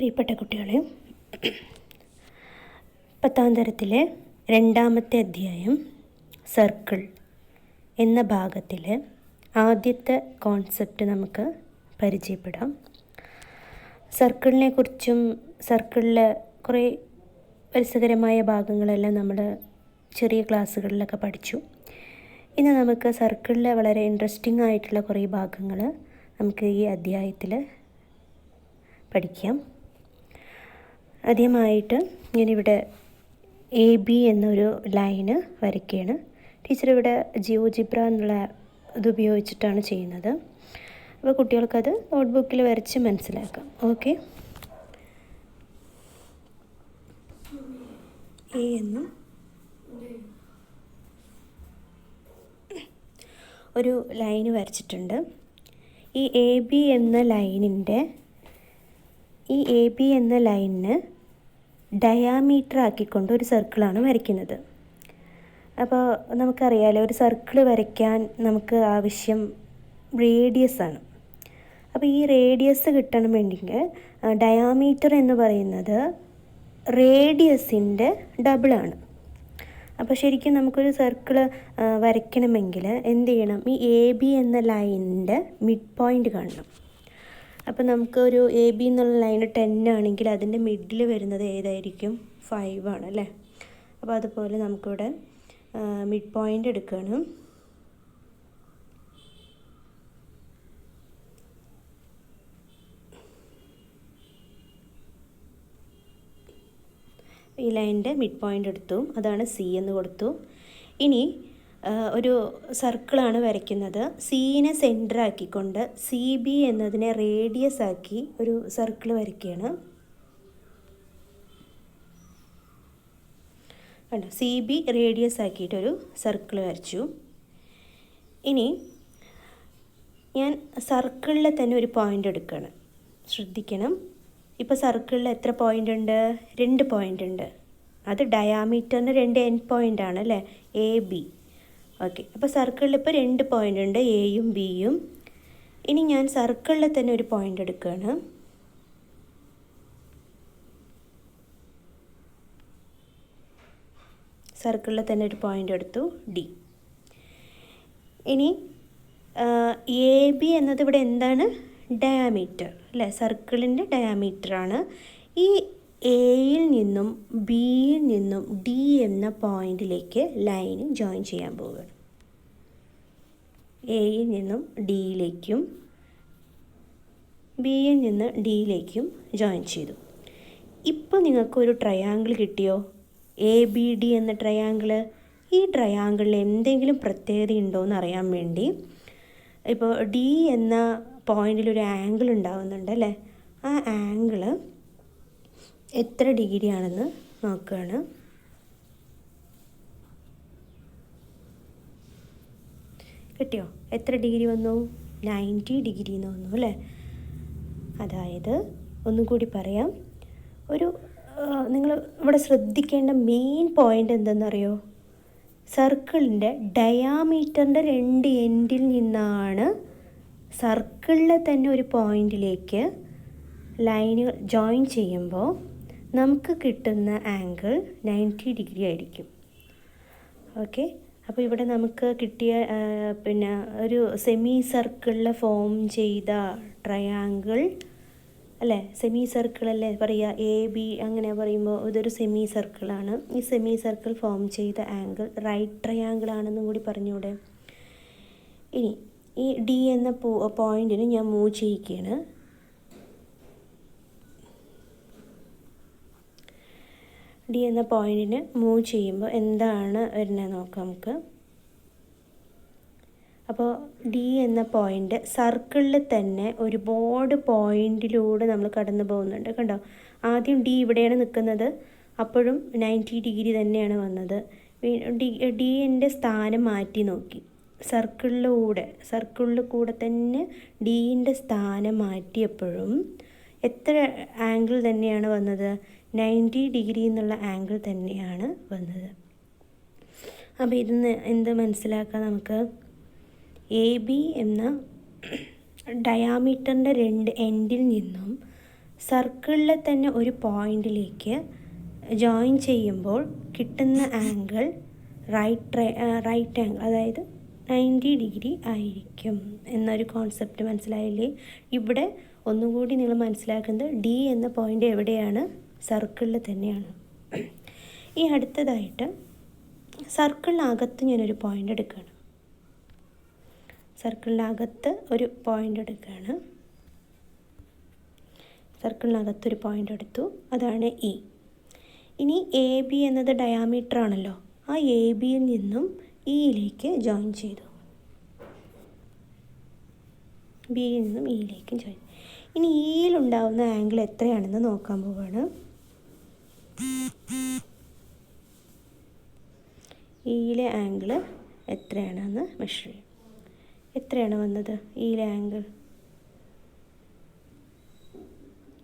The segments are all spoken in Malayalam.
പ്രിയപ്പെട്ട കുട്ടികളെ, 10ാം തരത്തിലെ 2ാമത്തെ അധ്യായം സർക്കിൾ എന്ന ഭാഗത്തിൽ ആദ്യത്തെ കോൺസെപ്റ്റ് നമുക്ക് പരിചയപ്പെടാം. സർക്കിളിനെ കുറിച്ചും സർക്കിളിലെ കുറേ രസകരമായ ഭാഗങ്ങളെല്ലാം നമ്മൾ ചെറിയ ക്ലാസ്സുകളിലൊക്കെ പഠിച്ചു. ഇന്ന് നമുക്ക് സർക്കിളിലെ വളരെ ഇൻട്രസ്റ്റിംഗ് ആയിട്ടുള്ള കുറേ ഭാഗങ്ങൾ നമുക്ക് ഈ അധ്യായത്തിൽ പഠിക്കാം. ആദ്യമായിട്ട് ഞാനിവിടെ AB എന്നൊരു ലൈന് വരയ്ക്കുകയാണ്. ടീച്ചർ ഇവിടെ ജിയോജിബ്ര എന്നുള്ള ഇത് ഉപയോഗിച്ചിട്ടാണ് ചെയ്യുന്നത്. അപ്പോൾ കുട്ടികൾക്കത് നോട്ട്ബുക്കിൽ വരച്ച് മനസ്സിലാക്കാം. ഓക്കെ, A എന്നും ഒരു ലൈന് വരച്ചിട്ടുണ്ട്. ഈ AB എന്ന ലൈനിന് ഡയാമീറ്റർ ആക്കിക്കൊണ്ട് ഒരു സർക്കിളാണ് വരയ്ക്കുന്നത്. അപ്പോൾ നമുക്കറിയാലോ, ഒരു സർക്കിൾ വരയ്ക്കാൻ നമുക്ക് ആവശ്യം റേഡിയസാണ്. അപ്പോൾ ഈ റേഡിയസ് കിട്ടണമെങ്കിൽ ഡയാമീറ്റർ എന്ന് പറയുന്നത് റേഡിയസിൻ്റെ ഡബിളാണ്. അപ്പോൾ ശരിക്കും നമുക്കൊരു സർക്കിൾ വരയ്ക്കണമെങ്കിൽ എന്ത് ചെയ്യണം? ഈ AB എന്ന ലൈനിൻ്റെ മിഡ് പോയിൻ്റ് കാണണം. അപ്പോൾ നമുക്കൊരു AB എന്നുള്ള ലൈന് 10 ആണെങ്കിൽ അതിൻ്റെ മിഡിൽ വരുന്നത് ഏതായിരിക്കും? 5 ആണ് അല്ലേ? അപ്പോൾ അതുപോലെ നമുക്കിവിടെ മിഡ് പോയിൻ്റ് എടുക്കണം. ഈ ലൈനിൻ്റെ മിഡ് പോയിൻ്റ് എടുത്തു, അതാണ് C എന്ന് കൊടുത്തു. ഇനി ഒരു സർക്കിളാണ് വരയ്ക്കുന്നത്. Cനെ സെൻറ്റർ ആക്കിക്കൊണ്ട് CB എന്നതിനെ റേഡിയസ് ആക്കി ഒരു സർക്കിൾ വരയ്ക്കുകയാണ്. കണ്ടോ? CB റേഡിയസ് ആക്കിയിട്ടൊരു സർക്കിൾ വരച്ചു. ഇനി ഞാൻ സർക്കിളിൽ തന്നെ ഒരു പോയിൻ്റ് എടുക്കുകയാണ്. ശ്രദ്ധിക്കണം, ഇപ്പോൾ സർക്കിളിൽ എത്ര പോയിൻ്റ് ഉണ്ട്? 2 പോയിൻ്റ് ഉണ്ട്. അത് ഡയാമീറ്ററിന് 2 എൻഡ് പോയിൻ്റ് ആണ് അല്ലേ? AB. ഓക്കെ, അപ്പോൾ സർക്കിളിൽ ഇപ്പോൾ 2 പോയിൻ്റ് ഉണ്ട്, Aയും Bയും. ഇനി ഞാൻ സർക്കിളിൽ തന്നെ ഒരു പോയിൻ്റ് എടുക്കുകയാണ്. സർക്കിളിൽ തന്നെ ഒരു പോയിൻ്റ് എടുത്തു, D. ഇനി AB എന്നത് ഇവിടെ എന്താണ്? ഡയാമീറ്റർ അല്ലേ? സർക്കിളിൻ്റെ ഡയാമീറ്ററാണ്. ഈ Aയിൽ നിന്നും Bയിൽ നിന്നും D എന്ന പോയിന്റിലേക്ക് ലൈന് ജോയിൻ ചെയ്യാൻ പോവുകയാണ്. Aയിൽ നിന്നും Dയിലേക്കും Bയിൽ നിന്ന് Dയിലേക്കും ജോയിൻ ചെയ്തു. ഇപ്പോൾ നിങ്ങൾക്കൊരു ട്രയാങ്കിൾ കിട്ടിയോ? ABD എന്ന ട്രയാങ്കിൾ. ഈ ട്രയാങ്കിളിൽ എന്തെങ്കിലും പ്രത്യേകത ഉണ്ടോ എന്ന് അറിയാൻ വേണ്ടി ഇപ്പോൾ D എന്ന പോയിന്റിൽ ഒരു ആംഗിൾ ഉണ്ടാവുന്നുണ്ട് അല്ലേ? ആ ആംഗിൾ എത്ര ഡിഗ്രി ആണെന്ന് നോക്കുകയാണ്. കിട്ടിയോ? എത്ര ഡിഗ്രി വന്നു? 90 ഡിഗ്രി എന്ന് വന്നു അല്ലേ? അതായത് ഒന്നും കൂടി പറയാം, നിങ്ങൾ ഇവിടെ ശ്രദ്ധിക്കേണ്ട മെയിൻ പോയിൻ്റ് എന്തെന്നറിയോ? സർക്കിളിൻ്റെ ഡയാമീറ്ററിൻ്റെ 2 എൻഡിൽ നിന്നാണ് സർക്കിളിലെ തന്നെ ഒരു പോയിന്റിലേക്ക് ലൈനുകൾ ജോയിൻ ചെയ്യുമ്പോൾ നമുക്ക് കിട്ടുന്ന ആംഗിൾ 90 ഡിഗ്രി ആയിരിക്കും. ഓക്കെ, അപ്പോൾ ഇവിടെ നമുക്ക് കിട്ടിയ ഒരു സെമി സർക്കിളിൽ ഫോം ചെയ്ത ട്രയാങ്കിൾ അല്ലേ? സെമി സർക്കിൾ അല്ലേ പറയുക? AB അങ്ങനെ പറയുമ്പോൾ ഇതൊരു സെമി സർക്കിളാണ്. ഈ സെമി സർക്കിൾ ഫോം ചെയ്ത ആംഗിൾ റൈറ്റ് ട്രയാങ്കിൾ ആണെന്നും കൂടി പറഞ്ഞൂടെ? ഇനി ഈ D എന്ന പോയിന്റിന് ഞാൻ മൂവ് ചെയ്യിക്കുകയാണ്. D എന്ന പോയിന്റിന് മൂവ് ചെയ്യുമ്പോൾ എന്താണ് വരുന്നത് നോക്കാം നമുക്ക്. അപ്പോൾ D എന്ന പോയിൻ്റ് സർക്കിളിൽ തന്നെ ഒരുപാട് പോയിന്റിലൂടെ നമ്മൾ കടന്നു പോകുന്നുണ്ട്. കണ്ടോ? ആദ്യം D ഇവിടെയാണ് നിൽക്കുന്നത്, അപ്പോഴും 90 ഡിഗ്രി തന്നെയാണ് വന്നത്. Dൻ്റെ സ്ഥാനം മാറ്റി നോക്കി. സർക്കിളിൽ കൂടെ തന്നെ Dൻ്റെ സ്ഥാനം മാറ്റിയപ്പോഴും എത്ര ആംഗിൾ തന്നെയാണ് വന്നത്? 90 ഡിഗ്രി എന്നുള്ള ആംഗിൾ തന്നെയാണ് വന്നത്. അപ്പോൾ ഇതിന്ന് എന്ത് മനസ്സിലാക്കാം നമുക്ക്? AB എന്ന ഡയാമീറ്ററിൻ്റെ 2 എൻഡിൽ നിന്നും സർക്കിളിലെ തന്നെ ഒരു പോയിന്റിലേക്ക് ജോയിൻ ചെയ്യുമ്പോൾ കിട്ടുന്ന ആംഗിൾ റൈറ്റ് ആംഗിൾ, അതായത് 90 ഡിഗ്രി ആയിരിക്കും എന്നൊരു കോൺസെപ്റ്റ് മനസ്സിലായില്ലേ? ഇവിടെ ഒന്നുകൂടി നിങ്ങൾ മനസ്സിലാക്കുന്നത് ഡി എന്ന പോയിൻ്റ് എവിടെയാണ്? സർക്കിളിൽ തന്നെയാണ്. ഈ അടുത്തതായിട്ട് സർക്കിളിനകത്ത് ഞാനൊരു പോയിൻ്റ് എടുക്കുകയാണ്. സർക്കിളിനകത്ത് ഒരു പോയിൻ്റ് എടുക്കുകയാണ്. സർക്കിളിനകത്തൊരു പോയിൻ്റ് എടുത്തു, അതാണ് ഇ. ഇനി എ ബി എന്നത് ഡയാമീറ്റർ ആണല്ലോ. ആ എ ബിയിൽ നിന്നും ഇയിലേക്ക് ജോയിൻ ചെയ്തു. ബിയിൽ നിന്നും ഇയിലേക്ക് ജോയിൻ. ഇനി ഇയിലുണ്ടാവുന്ന ആംഗിൾ എത്രയാണെന്ന് നോക്കാൻ പോവുകയാണ്. ഇയിലെ ആംഗിൾ എത്രയാണെന്ന് മെഷർ ചെയ്യും. എത്രയാണ് വന്നത് ഇയിലെ ആംഗിൾ?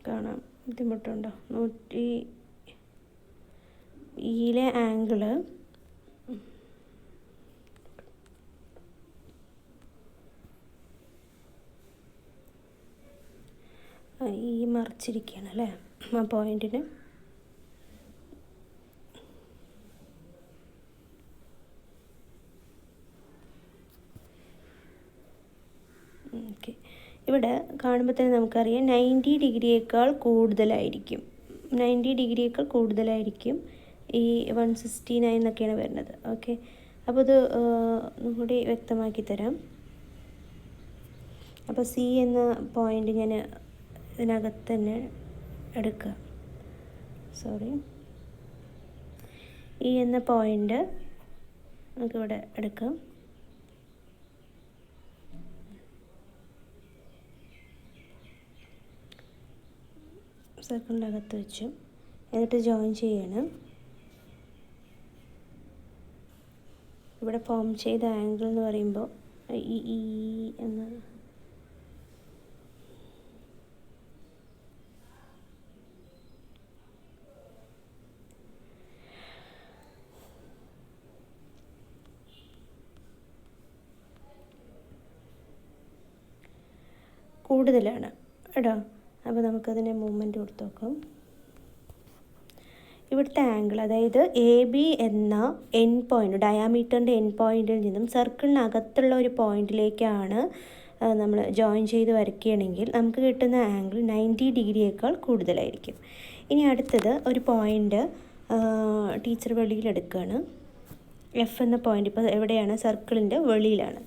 കാണാൻ ബുദ്ധിമുട്ടുണ്ടോ? ഇയിലെ ആംഗിള് ഈ മറിച്ചിരിക്കുകയാണ് അല്ലേ ആ പോയിന്റിന്. ഓക്കെ, ഇവിടെ കാണുമ്പോൾ തന്നെ നമുക്കറിയാം 90 ഡിഗ്രിയേക്കാൾ കൂടുതലായിരിക്കും. 90 ഡിഗ്രിയേക്കാൾ കൂടുതലായിരിക്കും ഈ 169 എന്നൊക്കെയാണ് വരുന്നത്. ഓക്കെ, അപ്പോൾ ഇത് ഒന്നുകൂടി വ്യക്തമാക്കി തരാം. അപ്പോൾ സി എന്ന പോയിൻ്റ് ഞാൻ ഇതിനകത്ത് തന്നെ എടുക്കുക. ഇ എന്ന പോയിൻ്റ് നമുക്കിവിടെ എടുക്കാം. സർക്കിളിൻ്റെ അകത്ത് വെച്ചു, എന്നിട്ട് ജോയിൻ ചെയ്യണം. ഇവിടെ ഫോം ചെയ്ത ആംഗിൾ എന്ന് പറയുമ്പോൾ ഈ എന്ന കൂടുതലാണ് കേട്ടോ. അപ്പോൾ നമുക്കതിനെ മൂവ്മെൻറ്റ് കൊടുത്ത് നോക്കാം. ഇവിടുത്തെ ആംഗിൾ, അതായത് എ ബി എന്ന എൻ പോയിൻ്റ്, ഡയാമീറ്ററിൻ്റെ എൻ പോയിൻറ്റിൽ നിന്നും സർക്കിളിനകത്തുള്ള ഒരു പോയിൻറ്റിലേക്കാണ് നമ്മൾ ജോയിൻ ചെയ്ത് വരയ്ക്കുകയാണെങ്കിൽ നമുക്ക് കിട്ടുന്ന ആംഗിൾ 90 ഡിഗ്രിയേക്കാൾ കൂടുതലായിരിക്കും. ഇനി അടുത്തത് ഒരു പോയിൻ്റ് ടീച്ചർ വെളിയിലെടുക്കുകയാണ്. എഫ് എന്ന പോയിൻ്റ് ഇപ്പോൾ എവിടെയാണ്? സർക്കിളിൻ്റെ വെളിയിലാണ്.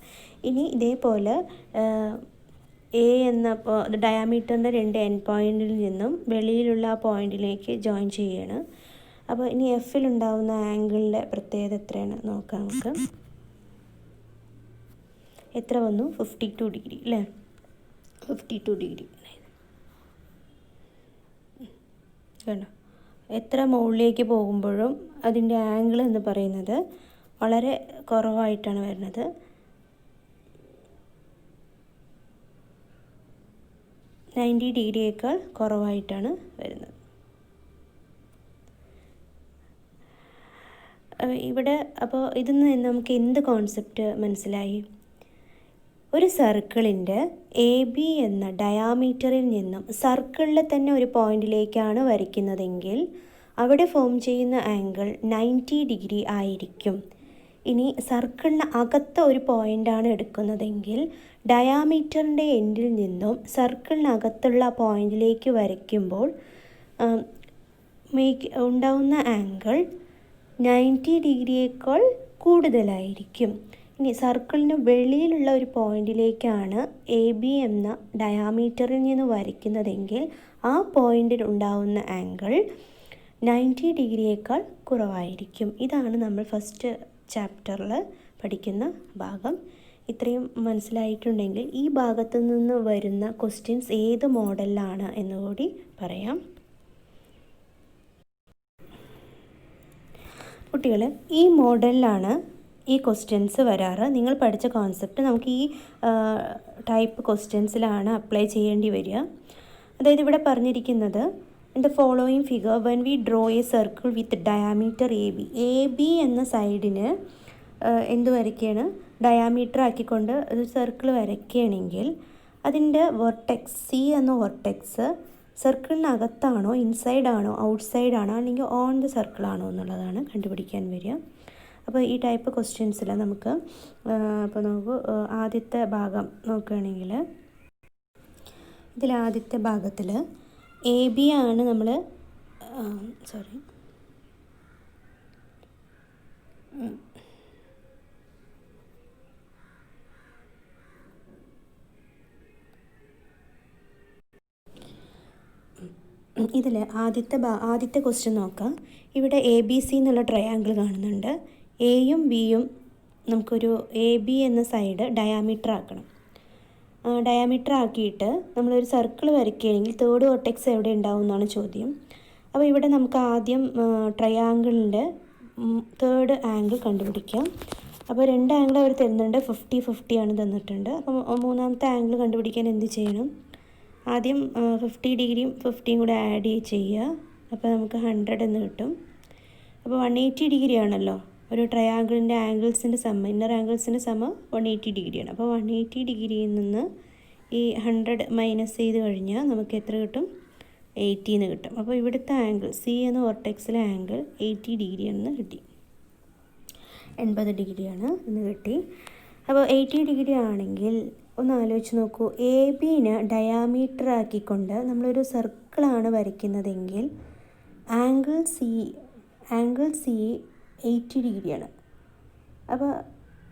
ഇനി ഇതേപോലെ എ എന്ന ഡയാമീറ്ററിൻ്റെ 2 എൻ പോയിൻറ്റിൽ നിന്നും വെളിയിലുള്ള ആ പോയിൻറ്റിലേക്ക് ജോയിൻ ചെയ്യുകയാണ്. അപ്പോൾ ഇനി എഫിലുണ്ടാവുന്ന ആംഗിളിൻ്റെ പ്രത്യേകത എത്രയാണ് നോക്കാം നമുക്ക്. എത്ര വന്നു? 52 ഡിഗ്രി അല്ലേ? 52 ഡിഗ്രി കണ്ടോ? എത്ര മുകളിലേക്ക് പോകുമ്പോഴും അതിൻ്റെ ആംഗിൾ എന്ന് പറയുന്നത് വളരെ കുറവായിട്ടാണ് വരുന്നത്. നയൻറ്റി ഡിഗ്രിയേക്കാൾ കുറവായിട്ടാണ് വരുന്നത്. ഇവിടെ അപ്പോൾ ഇതിൽ നിന്ന് നമുക്ക് എന്ത് കോൺസെപ്റ്റ് മനസ്സിലായി? ഒരു സർക്കിളിൻ്റെ എ ബി എന്ന ഡയാമീറ്ററിൽ നിന്നും സർക്കിളിൽ തന്നെ ഒരു പോയിന്റിലേക്കാണ് വരയ്ക്കുന്നതെങ്കിൽ അവിടെ ഫോം ചെയ്യുന്ന ആംഗിൾ 90 ഡിഗ്രി ആയിരിക്കും. ഇനി സർക്കിളിന് അകത്ത് ഒരു പോയിൻ്റാണ് എടുക്കുന്നതെങ്കിൽ ഡയാമീറ്ററിൻ്റെ എൻഡിൽ നിന്നും സർക്കിളിനകത്തുള്ള പോയിന്റിലേക്ക് വരയ്ക്കുമ്പോൾ ഉണ്ടാവുന്ന ആംഗിൾ 90 ഡിഗ്രിയേക്കാൾ കൂടുതലായിരിക്കും. ഇനി സർക്കിളിന് വെളിയിലുള്ള ഒരു പോയിന്റിലേക്കാണ് എ ബി എന്ന ഡയാമീറ്ററിൽ നിന്ന് വരയ്ക്കുന്നതെങ്കിൽ ആ പോയിന്റിൽ ഉണ്ടാവുന്ന ആംഗിൾ 90 ഡിഗ്രിയേക്കാൾ കുറവായിരിക്കും. ഇതാണ് നമ്മൾ ഫസ്റ്റ് ചാപ്റ്ററിൽ പഠിക്കുന്ന ഭാഗം. ഇത്രയും മനസ്സിലായിട്ടുണ്ടെങ്കിൽ ഈ ഭാഗത്തു നിന്ന് വരുന്ന ക്വസ്റ്റ്യൻസ് ഏത് മോഡലിലാണ് എന്നുകൂടി പറയാം. കുട്ടികൾ, ഈ മോഡലിലാണ് ഈ ക്വസ്റ്റ്യൻസ് വരാറ്. നിങ്ങൾ പഠിച്ച കോൺസെപ്റ്റ് നമുക്ക് ഈ ടൈപ്പ് ക്വസ്റ്റ്യൻസിലാണ് അപ്ലൈ ചെയ്യേണ്ടി വരിക. അതായത് ഇവിടെ പറഞ്ഞിരിക്കുന്നത് in the following figure when we draw A circle with diameter A B. A B എന്ന സൈഡിന് എന്ത് വരയ്ക്കുകയാണ്? ഡയാമീറ്റർ ആക്കിക്കൊണ്ട് ഒരു സർക്കിൾ വരയ്ക്കുകയാണെങ്കിൽ അതിൻ്റെ വെർട്ടെക്സ് സി എന്ന വെർട്ടെക്സ് സർക്കിളിനകത്താണോ, ഇൻസൈഡാണോ, ഔട്ട്സൈഡാണോ, അല്ലെങ്കിൽ ഓൺ ദ സർക്കിളാണോ എന്നുള്ളതാണ് കണ്ടുപിടിക്കാൻ വരിക. അപ്പോൾ ഈ ടൈപ്പ് ക്വസ്റ്റ്യൻസിൽ നമുക്ക് അപ്പോൾ നമുക്ക് ആദ്യത്തെ ഭാഗം നോക്കുകയാണെങ്കിൽ ഇതിലാദ്യത്തെ ഭാഗത്തിൽ എ ബി ആണ് നമ്മൾ ഇതിൽ ആദ്യത്തെ ക്വസ്റ്റ്യൻ നോക്കാം. ഇവിടെ എ ബി സി എന്നുള്ള ട്രയാങ്കിൾ കാണുന്നുണ്ട്. എയും ബിയും നമുക്കൊരു എ ബി എന്ന സൈഡ് ഡയാമീറ്റർ ആക്കണം. ഡയാമീറ്റർ ആക്കിയിട്ട് നമ്മളൊരു സർക്കിൾ വരയ്ക്കുകയാണെങ്കിൽ തേർഡ് വെർട്ടെക്സ് എവിടെ ഉണ്ടാവും എന്നാണ് ചോദ്യം. അപ്പോൾ ഇവിടെ നമുക്ക് ആദ്യം ട്രയാങ്കിളിൻ്റെ തേർഡ് ആംഗിൾ കണ്ടുപിടിക്കാം. അപ്പോൾ രണ്ട് ആംഗിൾ അവർ തരുന്നുണ്ട്, 50-50 ആണ് തന്നിട്ടുണ്ട്. അപ്പോൾ മൂന്നാമത്തെ ആംഗിൾ കണ്ടുപിടിക്കാൻ എന്ത് ചെയ്യണം? ആദ്യം 50 ഡിഗ്രിയും 50യും കൂടെ ആഡ് ചെയ്യുക. അപ്പോൾ നമുക്ക് 100 എന്ന് കിട്ടും. അപ്പോൾ 180 ഡിഗ്രി ആണല്ലോ ഒരു ട്രയാങ്കിളിൻ്റെ ആംഗിൾസിൻ്റെ സമം, ഇന്നർ ആംഗിൾസിൻ്റെ സമം 180 ഡിഗ്രിയാണ്. അപ്പോൾ 180 ഡിഗ്രിയിൽ നിന്ന് ഈ 100 മൈനസ് ചെയ്ത് കഴിഞ്ഞാൽ നമുക്ക് എത്ര കിട്ടും? 80 എന്ന് കിട്ടും. അപ്പോൾ ഇവിടുത്തെ ആംഗിൾ സി എന്ന വെർട്ടെക്സിലെ ആംഗിൾ 80 ഡിഗ്രിയാണെന്ന് കിട്ടി. 80 ഡിഗ്രിയാണ് എന്ന് കിട്ടി. അപ്പോൾ 80 ഡിഗ്രി ആണെങ്കിൽ ഒന്ന് ആലോചിച്ച് നോക്കൂ, എ ബിനെ ഡയാമീറ്റർ ആക്കിക്കൊണ്ട് നമ്മളൊരു സർക്കിളാണ് വരയ്ക്കുന്നതെങ്കിൽ ആംഗിൾ സി 80 ഡിഗ്രിയാണ്. അപ്പോൾ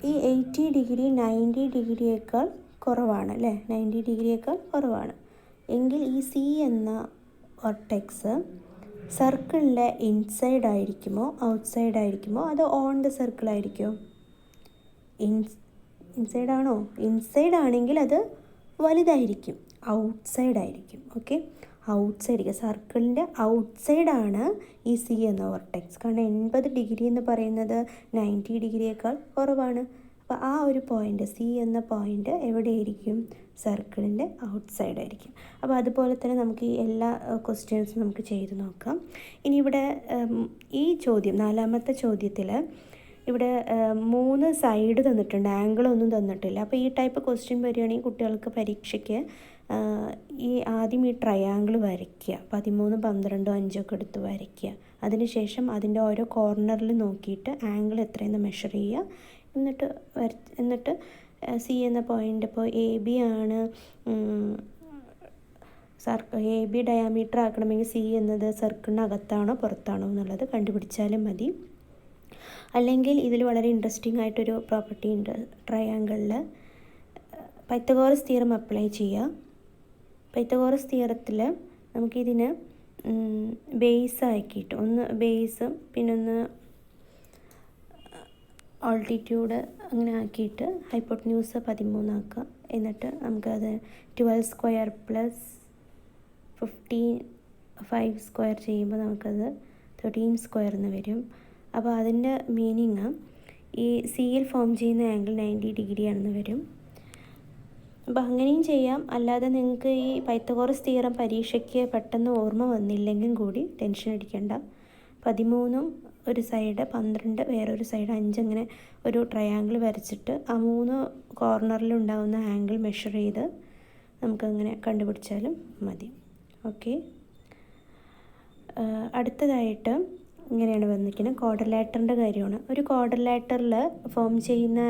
ഈ 80 ഡിഗ്രി 90 ഡിഗ്രിയേക്കാൾ കുറവാണ് അല്ലേ? 90 ഡിഗ്രിയേക്കാൾ കുറവാണ് എങ്കിൽ ഈ സി എന്ന വെർട്ടെക്സ് സർക്കിളിൻ്റെ ഇൻസൈഡ് ആയിരിക്കുമോ ഔട്ട്സൈഡ് ആയിരിക്കുമോ അതോ ഓൺ ദ സർക്കിൾ ആയിരിക്കുമോ? ഇൻസൈഡ് ആണോ? ഇൻസൈഡ് ആണെങ്കിൽ അത് വലുതായിരിക്കും, ഔട്ട്സൈഡ് ആയിരിക്കും. ഓക്കെ, ഔട്ട്സൈഡ്, സർക്കിളിൻ്റെ ഔട്ട്സൈഡാണ് ഈ സി എന്ന വെർട്ടെക്സ്. കാരണം 80 ഡിഗ്രി എന്ന് പറയുന്നത് 90 ഡിഗ്രിയേക്കാൾ കുറവാണ്. അപ്പോൾ ആ ഒരു പോയിൻ്റ് സി എന്ന പോയിൻ്റ് എവിടെയായിരിക്കും? സർക്കിളിൻ്റെ ഔട്ട്സൈഡ് ആയിരിക്കും. അപ്പോൾ അതുപോലെ തന്നെ നമുക്ക് ഈ എല്ലാ ക്വസ്റ്റ്യൻസും നമുക്ക് ചെയ്ത് നോക്കാം. ഇനി ഇവിടെ ഈ ചോദ്യം, നാലാമത്തെ ചോദ്യത്തിൽ ഇവിടെ 3 സൈഡ് തന്നിട്ടുണ്ട്, ആംഗിളൊന്നും തന്നിട്ടില്ല. അപ്പോൾ ഈ ടൈപ്പ് ക്വസ്റ്റ്യൻ വരികയാണെങ്കിൽ കുട്ടികൾക്ക് പരീക്ഷയ്ക്ക് ആദ്യം ഈ ട്രയാങ്കിൾ വരയ്ക്കുക, 13, 12, 5 ഒക്കെ എടുത്ത് വരയ്ക്കുക. അതിനുശേഷം അതിൻ്റെ ഓരോ കോർണറിൽ നോക്കിയിട്ട് ആംഗിൾ എത്രയെന്ന് മെഷർ ചെയ്യുക. എന്നിട്ട് സി എന്ന പോയിൻ്റ്, ഇപ്പോൾ എ ബി ആണ്, എ ബി ഡയാമീറ്റർ ആക്കണമെങ്കിൽ സി എന്നത് സർക്കിളിനകത്താണോ പുറത്താണോ എന്നുള്ളത് കണ്ടുപിടിച്ചാലും മതി. അല്ലെങ്കിൽ ഇതിൽ വളരെ ഇൻട്രസ്റ്റിംഗ് ആയിട്ടൊരു പ്രോപ്പർട്ടി ഉണ്ട് ട്രയാങ്കിളിൽ. പൈത്തഗോറസ് തിയറം അപ്ലൈ ചെയ്യുക. പൈത്തഗോറസ് തിയറത്തിൽ നമുക്കിതിന് ബേസ് ആക്കിയിട്ട്, ഒന്ന് ബേസും പിന്നെ ഒന്ന് ഓൾട്ടിറ്റ്യൂഡ് അങ്ങനെ ആക്കിയിട്ട് ഹൈപ്പോട്ടന്യൂസ് 13 ആക്കുക. എന്നിട്ട് നമുക്കത് 12 സ്ക്വയർ പ്ലസ് 5 സ്ക്വയർ ചെയ്യുമ്പോൾ നമുക്കത് 13 സ്ക്വയർ എന്ന് വരും. അപ്പോൾ അതിൻ്റെ മീനിങ് ഈ സിയിൽ ഫോം ചെയ്യുന്ന ആംഗിൾ 90 ഡിഗ്രിയാണെന്ന് വരും. അപ്പോൾ അങ്ങനെയും ചെയ്യാം. അല്ലാതെ നിങ്ങൾക്ക് ഈ പൈത്തഗോറസ് തിയറം പരീക്ഷയ്ക്ക് പെട്ടെന്ന് ഓർമ്മ വന്നില്ലെങ്കിൽ കൂടി ടെൻഷൻ അടിക്കേണ്ട. 13 ഒരു സൈഡ്, 12 വേറൊരു സൈഡ്, 5 അങ്ങനെ ഒരു ട്രയാങ്കിൾ വരച്ചിട്ട് ആ 3 കോർണറിലുണ്ടാകുന്ന ആംഗിൾ മെഷർ ചെയ്ത് നമുക്കങ്ങനെ കണ്ടുപിടിച്ചാലും മതി. ഓക്കെ, അടുത്തതായിട്ട് ഇങ്ങനെയാണ് വന്നിരിക്കുന്നത്. ക്വാഡ്രിലാറ്ററിൻ്റെ കാര്യമാണ്. ഒരു ക്വാഡ്രിലാറ്ററിൽ ഫോം ചെയ്യുന്ന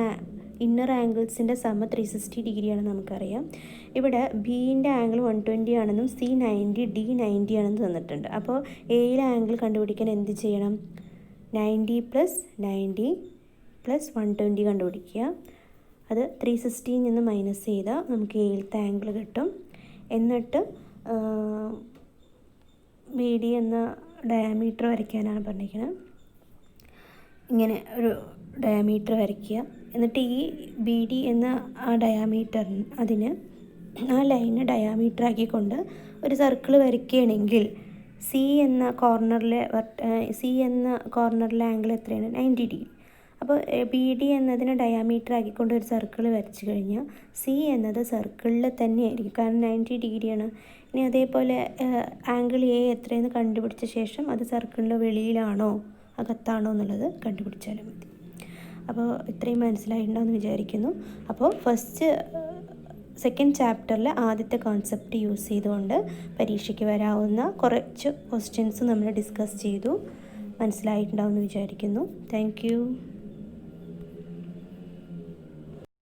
ഇന്നർ ആംഗിൾസിൻ്റെ സമ 360 ഡിഗ്രിയാണ് നമുക്കറിയാം. ഇവിടെ ബിൻ്റെ ആംഗിൾ 120 ആണെന്നും സി 90, ഡി 90 ആണെന്ന് തന്നിട്ടുണ്ട്. അപ്പോൾ എയിലെ ആംഗിൾ കണ്ടുപിടിക്കാൻ എന്ത് ചെയ്യണം? 90 + 90 + 120 കണ്ടുപിടിക്കുക. അത് 360 നിന്ന് മൈനസ് ചെയ്താൽ നമുക്ക് എയിലത്തെ ആംഗിൾ കിട്ടും. എന്നിട്ട് ബി ഡി എന്ന ഡയാമീറ്റർ വരയ്ക്കാനാണ് പറഞ്ഞിരിക്കുന്നത്. ഇങ്ങനെ ഒരു ഡയാമീറ്റർ വരയ്ക്കുക. എന്നിട്ട് ഈ ബി ഡി എന്ന ആ ഡയാമീറ്ററിന് ആ ലൈന് ഡയാമീറ്റർ ആക്കിക്കൊണ്ട് ഒരു സർക്കിൾ വരയ്ക്കുകയാണെങ്കിൽ സി എന്ന കോർണറിലെ ആംഗിൾ എത്രയാണ്? 90 ഡിഗ്രി. അപ്പോൾ ബി ഡി എന്നതിനെ ഡയാമീറ്റർ ആക്കിക്കൊണ്ട് ഒരു സർക്കിൾ വരച്ച് കഴിഞ്ഞാൽ സി എന്നത് സർക്കിളിൽ തന്നെയായിരിക്കും, കാരണം 90 ഡിഗ്രിയാണ്. ഇനി അതേപോലെ ആംഗിൾ എ എത്രയെന്ന് കണ്ടുപിടിച്ച ശേഷം അത് സർക്കിളിൻ്റെ വെളിയിലാണോ അകത്താണോ എന്നുള്ളത് കണ്ടുപിടിച്ചാലും മതി. അപ്പോൾ ഇത്രയും മനസ്സിലായിട്ടുണ്ടാവുമെന്ന് വിചാരിക്കുന്നു. അപ്പോൾ ഫസ്റ്റ് സെക്കൻഡ് ചാപ്റ്ററിലെ ആദ്യത്തെ കോൺസെപ്റ്റ് യൂസ് ചെയ്തുകൊണ്ട് പരീക്ഷയ്ക്ക് വരാവുന്ന കുറച്ച് ക്വസ്റ്റ്യൻസ് നമ്മൾ ഡിസ്കസ് ചെയ്തു. മനസ്സിലായിട്ടുണ്ടാവുമെന്ന് വിചാരിക്കുന്നു. താങ്ക്